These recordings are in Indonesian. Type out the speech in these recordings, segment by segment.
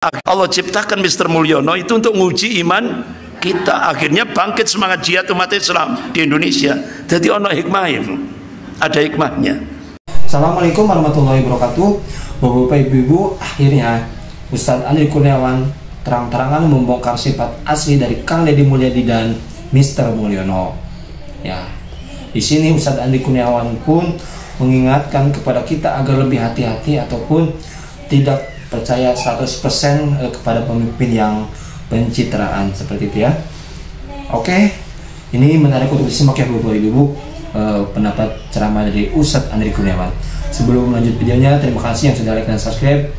Allah ciptakan Mr. Mulyono itu untuk nguji iman kita. Akhirnya bangkit semangat jihad umat Islam di Indonesia. Jadi ono hikmahnya, ada hikmahnya. Assalamualaikum warahmatullahi wabarakatuh. Bapak ibu, akhirnya Ustadz Andri Kurniawan terang-terangan membongkar sifat asli dari Kang Deddy Mulyadi dan Mr. Mulyono. Ya, di sini Ustadz Andri Kurniawan pun mengingatkan kepada kita agar lebih hati-hati ataupun tidak percaya 100% kepada pemimpin yang pencitraan seperti itu ya. Oke, ini menarik untuk disimak ya Bapak Ibu, pendapat ceramah dari Ustadz Andri Kurniawan. Sebelum lanjut videonya, terima kasih yang sudah like dan subscribe.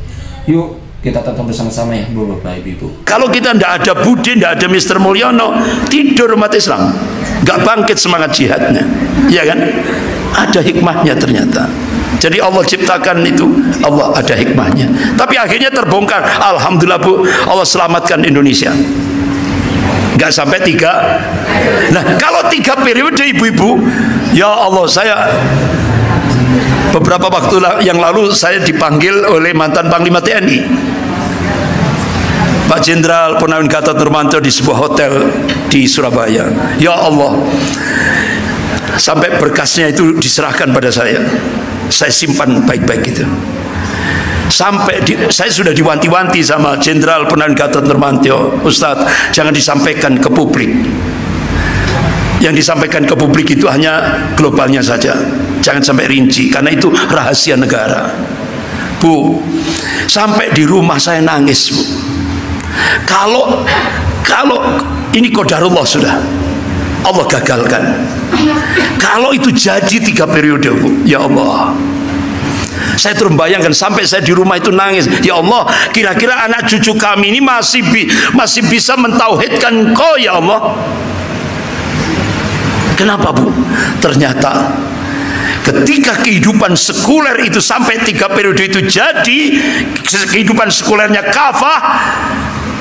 Yuk kita tonton bersama-sama ya Bapak Ibu. Kalau kita tidak ada Budi, tidak ada Mr. Mulyono, tidur umat Islam, nggak bangkit semangat jihadnya, ya kan? Ada hikmahnya ternyata. Jadi Allah ciptakan itu, Allah ada hikmahnya. Tapi akhirnya terbongkar. Alhamdulillah Bu, Allah selamatkan Indonesia. Nggak sampai 3. Nah, kalau 3 periode ibu-ibu, ya Allah, saya beberapa waktu yang lalu saya dipanggil oleh mantan Panglima TNI, Pak Jenderal Purnawirawan Gatot Nurmantio, di sebuah hotel di Surabaya. Ya Allah, sampai berkasnya itu diserahkan pada saya simpan baik-baik gitu. Sampai saya sudah diwanti-wanti sama Jenderal Purnawirawan Gatot Nurmantio, Ustadz, jangan disampaikan ke publik. Yang disampaikan ke publik itu hanya globalnya saja, jangan sampai rinci, karena itu rahasia negara. Bu, sampai di rumah saya nangis, Bu. Kalau ini qadarullah, sudah Allah gagalkan. Kalau itu jadi 3 periode, Bu, ya Allah, saya terus bayangkan sampai saya di rumah itu nangis. Ya Allah, kira-kira anak cucu kami ini masih bisa mentauhidkan Engkau, ya Allah. Kenapa, Bu? Ternyata ketika kehidupan sekuler itu sampai 3 periode itu jadi, kehidupan sekulernya kafah,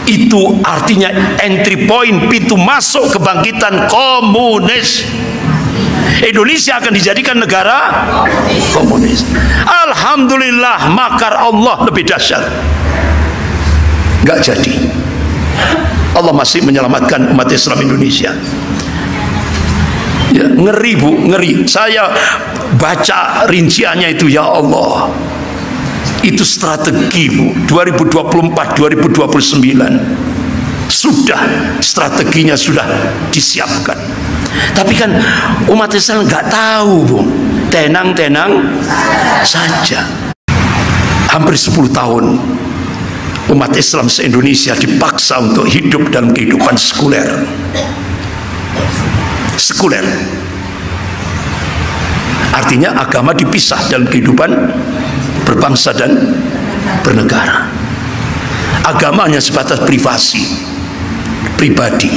itu artinya entry point, pintu masuk kebangkitan komunis. Indonesia akan dijadikan negara komunis. Alhamdulillah, makar Allah lebih dahsyat. Nggak jadi. Allah masih menyelamatkan umat Islam Indonesia. Ya, ngeri Bu, ngeri. Saya baca rinciannya itu, ya Allah, itu strategi Bu, 2024-2029 sudah strateginya sudah disiapkan. Tapi kan umat Islam nggak tahu Bu, tenang-tenang saja. Hampir 10 tahun umat Islam se-Indonesia dipaksa untuk hidup dalam kehidupan sekuler. Sekuler artinya agama dipisah dalam kehidupan berbangsa dan bernegara. Agamanya sebatas privasi, pribadi.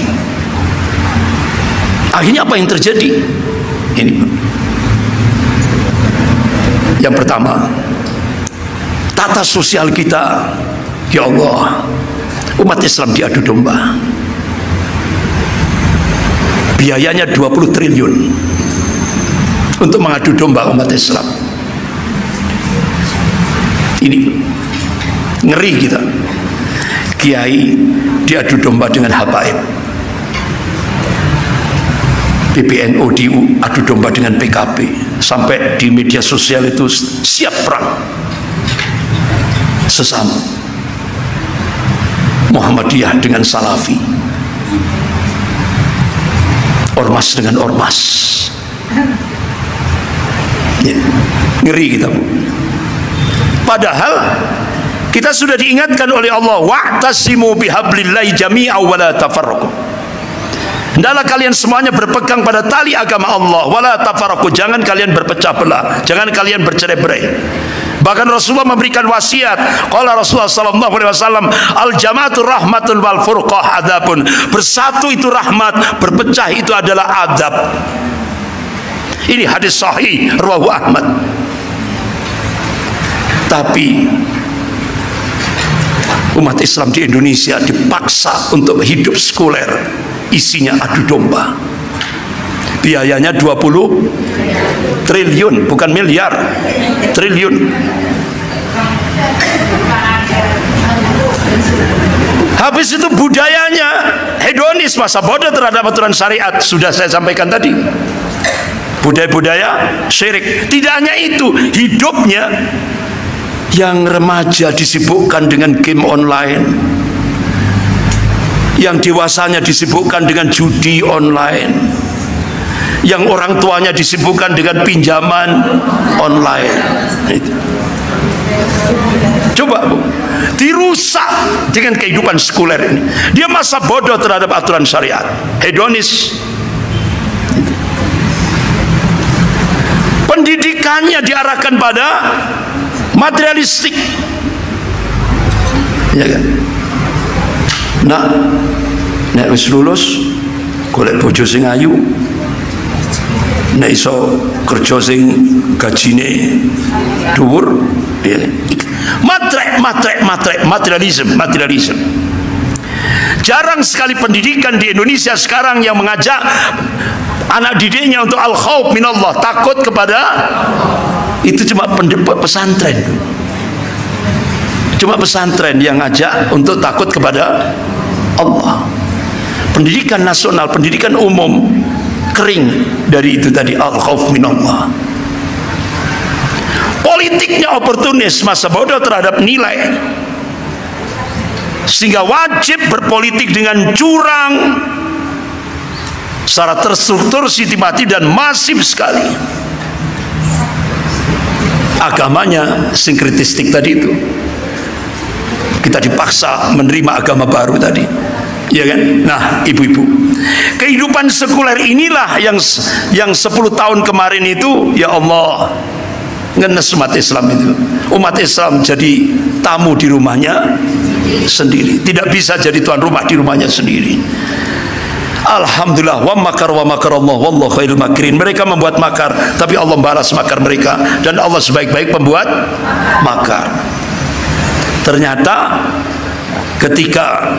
Akhirnya apa yang terjadi? Ini yang pertama, tata sosial kita, ya Allah, umat Islam diadu domba. Biayanya 20 triliun untuk mengadu domba umat Islam. Ini ngeri kita. Kiai diadu domba dengan habaib, PBNU diadu domba dengan PKB, sampai di media sosial itu siap perang sesama. Muhammadiyah dengan Salafi, ormas dengan ormas. Ya, ngeri kita. Padahal kita sudah diingatkan oleh Allah, wa'tasimu bihablillahi jami'a wa la tafarraqu. Hendaklah kalian semuanya berpegang pada tali agama Allah, wa la tafarraqu, jangan kalian berpecah belah, jangan kalian bercerai-berai. Bahkan Rasulullah memberikan wasiat. Qala Rasulullah sallallahu alaihi wasallam, al jama'atu rahmatun wal furqah adzabun. Bersatu itu rahmat, berpecah itu adalah azab. Ini hadis sahih rawahu Ahmad. Tapi umat Islam di Indonesia dipaksa untuk hidup sekuler, isinya adu domba. Biayanya 20 triliun, bukan miliar, triliun. Habis itu budayanya hedonis, masa bodoh terhadap aturan syariat. Sudah saya sampaikan tadi, budaya-budaya syirik. Tidak hanya itu, hidupnya yang remaja disibukkan dengan game online, yang dewasanya disibukkan dengan judi online, yang orang tuanya disibukkan dengan pinjaman online. Coba Bu, dirusak dengan kehidupan sekuler ini. Dia masa bodoh terhadap aturan syariat, hedonis. Pendidikannya diarahkan pada materialistik, ya kan? Nah, nek wis lulus golek bojo sing ayu, nek iso kerja sing gajine dhuwur, ya. Materialisme. Jarang sekali pendidikan di Indonesia sekarang yang mengajak anak didiknya untuk al-khauf minallah, takut kepada itu. Cuma pesantren, cuma pesantren yang ngajak untuk takut kepada Allah. Pendidikan nasional, pendidikan umum kering dari itu tadi, al-khauf minallah. Politiknya oportunis, masa bodoh terhadap nilai, sehingga wajib berpolitik dengan curang secara terstruktur, sistematis dan masif sekali. Agamanya sinkretistik tadi itu, kita dipaksa menerima agama baru tadi, ya kan? Nah, ibu-ibu, kehidupan sekuler inilah yang 10 tahun kemarin itu, ya Allah, ngenes umat Islam itu. Umat Islam jadi tamu di rumahnya sendiri, tidak bisa jadi tuan rumah di rumahnya sendiri. Alhamdulillah, wa makarallah wallahu khairul makirin. Mereka membuat makar, tapi Allah balas makar mereka, dan Allah sebaik-baik pembuat makar. Ternyata ketika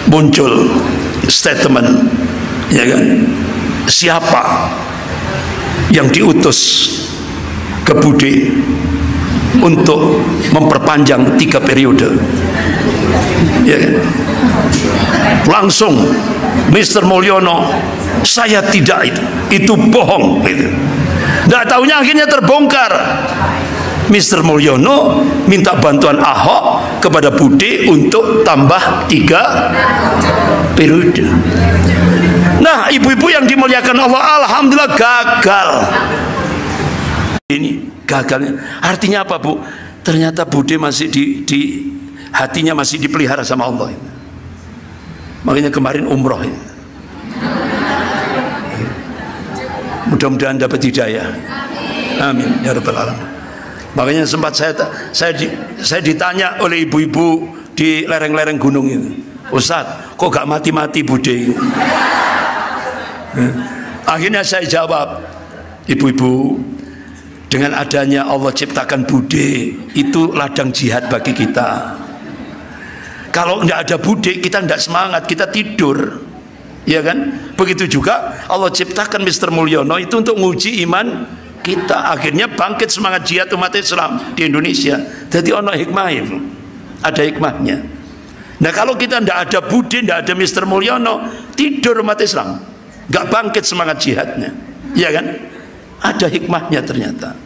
muncul statement, ya kan, siapa yang diutus ke Bude untuk memperpanjang 3 periode, ya kan? Langsung Mr. Mulyono, saya tidak, itu bohong gitu. Nggak taunya akhirnya terbongkar. Mr. Mulyono minta bantuan Ahok kepada Bude untuk tambah 3 periode. Nah, ibu-ibu yang dimuliakan Allah, alhamdulillah gagal. Ini gagalnya artinya apa, Bu? Ternyata Bude masih di hatinya masih dipelihara sama Allah. Makanya kemarin umroh ini, mudah-mudahan dapat hidayah, amin ya rabbal alamin. Makanya sempat saya ditanya oleh ibu-ibu di lereng-lereng gunung itu, Ustaz, kok gak mati-mati Bude? Akhirnya saya jawab, ibu-ibu, dengan adanya Allah ciptakan Bude, itu ladang jihad bagi kita. Kalau tidak ada Bude, kita tidak semangat, kita tidur, ya kan? Begitu juga Allah ciptakan Mr. Mulyono itu untuk nguji iman kita. Akhirnya bangkit semangat jihad umat Islam di Indonesia. Jadi ono hikmah itu, ada hikmahnya. Nah, kalau kita tidak ada Bude, tidak ada Mr. Mulyono, tidur umat Islam, nggak bangkit semangat jihadnya, ya kan? Ada hikmahnya ternyata.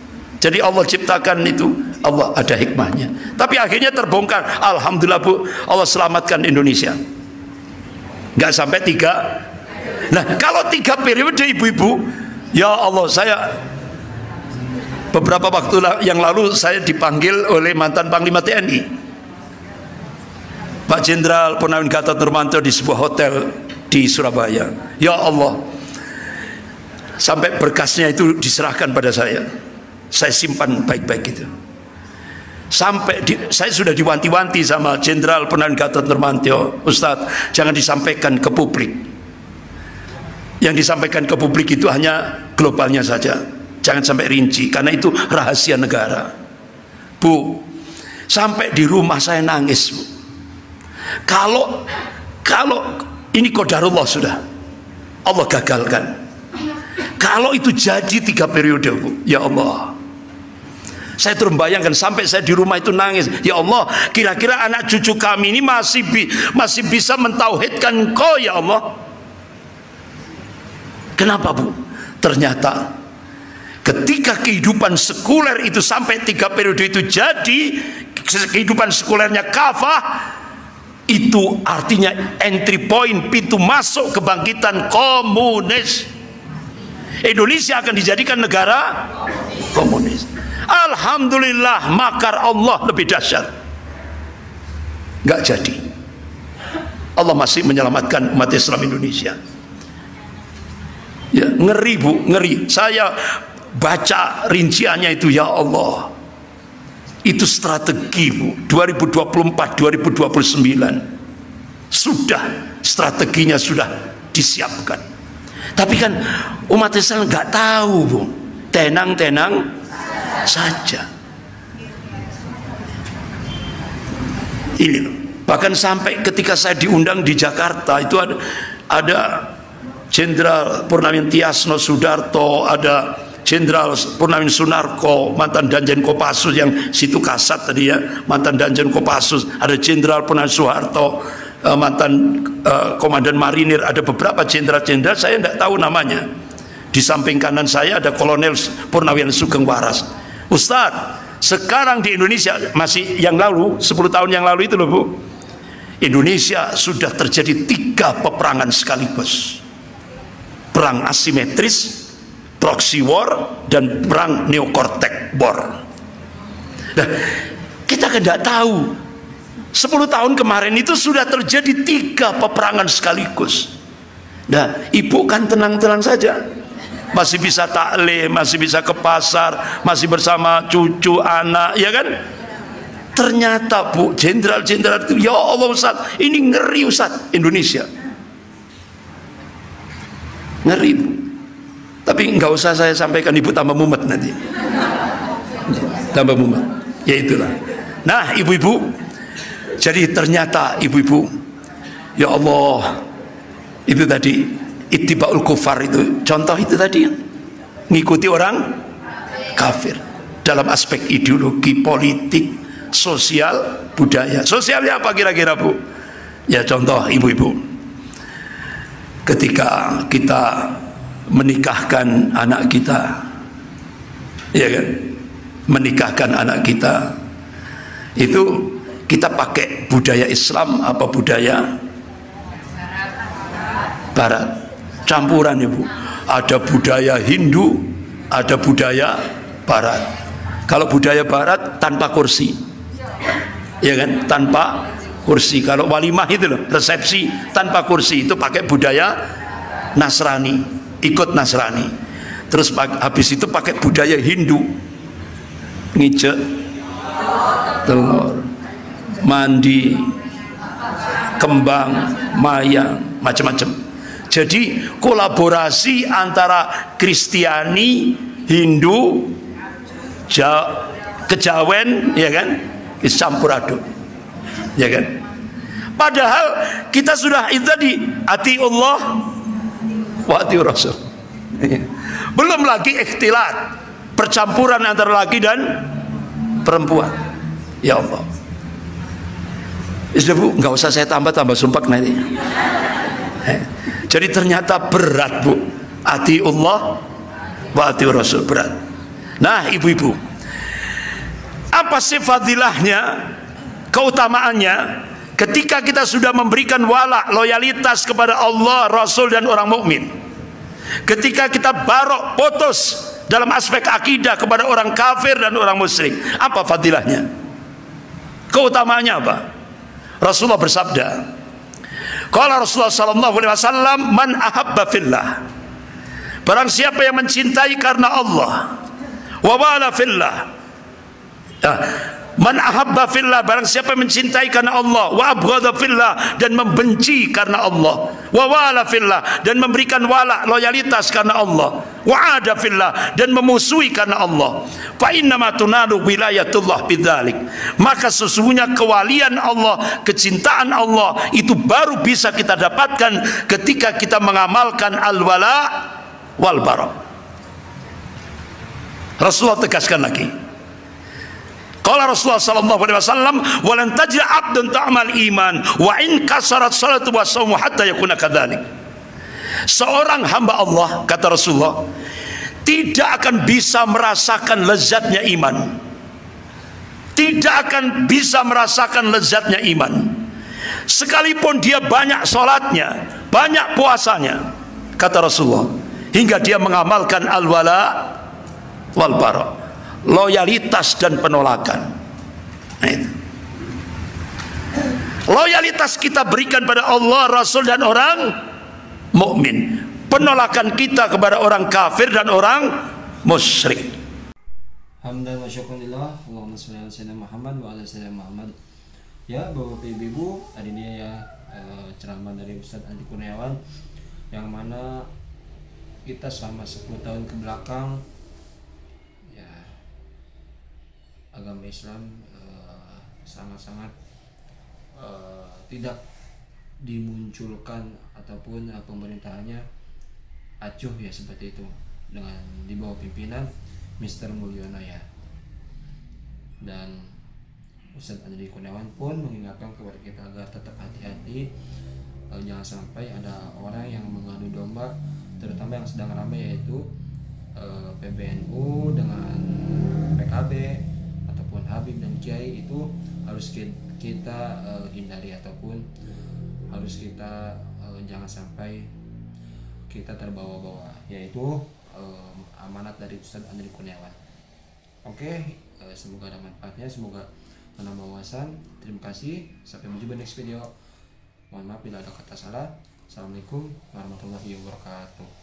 Jadi Allah ciptakan itu, Allah ada hikmahnya. Tapi akhirnya terbongkar. Alhamdulillah, Bu, Allah selamatkan Indonesia. Nggak sampai 3. Nah, kalau 3 periode, ibu-ibu, ya Allah, saya beberapa waktu yang lalu saya dipanggil oleh mantan Panglima TNI, Pak Jenderal Purnawirawan Gatot Nurmantio, di sebuah hotel di Surabaya. Ya Allah, sampai berkasnya itu diserahkan pada saya simpan baik-baik itu. Saya sudah diwanti-wanti sama Jenderal Purnawirawan Gatot Nurmantio, Ustadz, jangan disampaikan ke publik. Yang disampaikan ke publik itu hanya globalnya saja, jangan sampai rinci, karena itu rahasia negara. Bu, sampai di rumah saya nangis, Bu. Kalau ini qadarullah, sudah Allah gagalkan. Kalau itu jadi 3 periode, Bu, ya Allah, Saya terus bayangkan sampai saya di rumah itu nangis. Ya Allah, kira-kira anak cucu kami ini masih bisa mentauhidkan Engkau ya Allah. Kenapa Bu? Ternyata ketika kehidupan sekuler itu sampai 3 periode itu jadi, kehidupan sekulernya kafah, itu artinya entry point, pintu masuk kebangkitan komunis. Indonesia akan dijadikan negara komunis. Alhamdulillah, makar Allah lebih dahsyat. Nggak jadi. Allah masih menyelamatkan umat Islam Indonesia. Ya, ngeri Bu, ngeri. Saya baca rinciannya itu, ya Allah. Itu strategi Bu, 2024, 2029. Sudah, strateginya sudah disiapkan. Tapi kan umat Islam nggak tahu Bu. Tenang-tenang saja. Ini loh. Bahkan sampai ketika saya diundang di Jakarta itu ada Jenderal Purnawirawan Tiasno Sudarto, ada Jenderal Purnawirawan Sunarko, mantan Danjen Kopassus yang situ kasat tadi ya, mantan Danjen Kopassus, ada Jenderal Purnawirawan Soeharto, mantan Komandan Marinir, ada beberapa jenderal-jenderal saya tidak tahu namanya. Di samping kanan saya ada Kolonel Purnawirawan Sugeng Waras. Ustadz, sekarang di Indonesia, masih yang lalu 10 tahun yang lalu itu loh Bu, Indonesia sudah terjadi 3 peperangan sekaligus. Perang asimetris, proxy war, dan perang neokortek war. Nah, kita kan tidak tahu 10 tahun kemarin itu sudah terjadi 3 peperangan sekaligus. Nah, ibu kan tenang-tenang saja, masih bisa taklim, masih bisa ke pasar, masih bersama cucu, anak, ya kan? Ternyata Bu, jenderal-jenderal itu, ya Allah Ustaz, ini ngeri Ustaz, Indonesia ngeri Bu. Tapi nggak usah saya sampaikan, ibu tambah mumet nanti, tambah mumet, ya itulah. Nah ibu-ibu, jadi ternyata ibu-ibu, ya Allah, itu tadi ittibaul kufar, itu contoh itu tadi, ngikuti orang kafir dalam aspek ideologi, politik, sosial, budaya. Sosialnya apa kira-kira Bu? Ya contoh ibu-ibu, ketika kita menikahkan anak kita, ya kan, menikahkan anak kita itu kita pakai budaya Islam apa budaya Barat? Campuran ya Bu, ada budaya Hindu, ada budaya Barat. Kalau budaya Barat tanpa kursi, ya kan, tanpa kursi. Kalau walimah itu loh, resepsi tanpa kursi, itu pakai budaya Nasrani, ikut Nasrani. Terus habis itu pakai budaya Hindu, ngijek telur, mandi, kembang, mayang, macam-macam. Jadi kolaborasi antara Kristiani, Hindu, Kejawen, ya kan, campur aduk, ya kan. Padahal kita sudah itu tadi, ati Allah wa ati Rasul. Belum lagi ikhtilat, percampuran antara laki dan perempuan. Ya Allah, sudah Bu, nggak usah saya tambah sumpah nanti. Jadi ternyata berat Bu, ati Allah wa ati Rasul, berat. Nah ibu-ibu, apa sih fadilahnya, keutamaannya ketika kita sudah memberikan wala, loyalitas kepada Allah, Rasul dan orang mukmin? Ketika kita barok, putus dalam aspek akidah kepada orang kafir dan orang musyrik, apa fadilahnya, keutamaannya apa? Rasulullah bersabda, qala Rasulullah sallallahu alaihi wasallam, man ahabba fillah, barang siapa yang mencintai karena Allah, wa wala fillah, man ahabba fillah, barang siapa yang mencintai karena Allah, wa abghadha fillah, dan membenci karena Allah, wa wala fillah, dan memberikan wala, loyalitas karena Allah, wa ada fillah, dan memusuhi karena Allah, fa innama tunalu wilayatullah bidzalik, maka sesungguhnya kewalian Allah, kecintaan Allah itu baru bisa kita dapatkan ketika kita mengamalkan al-wala wal bara. Rasulullah tegaskan lagi, Qala Rasulullah sallallahu alaihi wasallam, "Walan tajra 'abdun ta'mal iman wa in kasarat salatu wa shaumu hatta yakuna kadzalik." Seorang hamba Allah, kata Rasulullah, tidak akan bisa merasakan lezatnya iman. Tidak akan bisa merasakan lezatnya iman. Sekalipun dia banyak sholatnya, banyak puasanya, kata Rasulullah, hingga dia mengamalkan al-wala wal bara, loyalitas dan penolakan. Nah, itu. Loyalitas kita berikan pada Allah, Rasul dan orang mukmin. Penolakan kita kepada orang kafir dan orang musyrik. Hamdan wa syukurillah, Allahumma sholli ala sayyidina Muhammad wa ala sayyidina Muhammad. Ya, Bapak Ibu, tadi dia ya ceramah dari Ustadz Andi Kurniawan, yang mana kita selama 10 tahun ke belakang ya agama Islam sangat-sangat tidak dimunculkan ataupun pemerintahannya acuh ya seperti itu, dengan di bawah pimpinan Mr. Mulyono ya. Dan Ustadz Andi Kurniawan pun mengingatkan kepada kita agar tetap hati-hati, jangan sampai ada orang yang mengadu domba, terutama yang sedang ramai, yaitu PBNU dengan PKB ataupun Habib dan Kiai. Itu harus kita hindari, ataupun harus kita jangan sampai kita terbawa-bawa, yaitu amanat dari Ustadz Andi Kurniawan. Oke, semoga ada manfaatnya, semoga menambah wawasan. Terima kasih, sampai berjumpa next video. Mohon maaf bila ada kata salah. Assalamualaikum warahmatullahi wabarakatuh.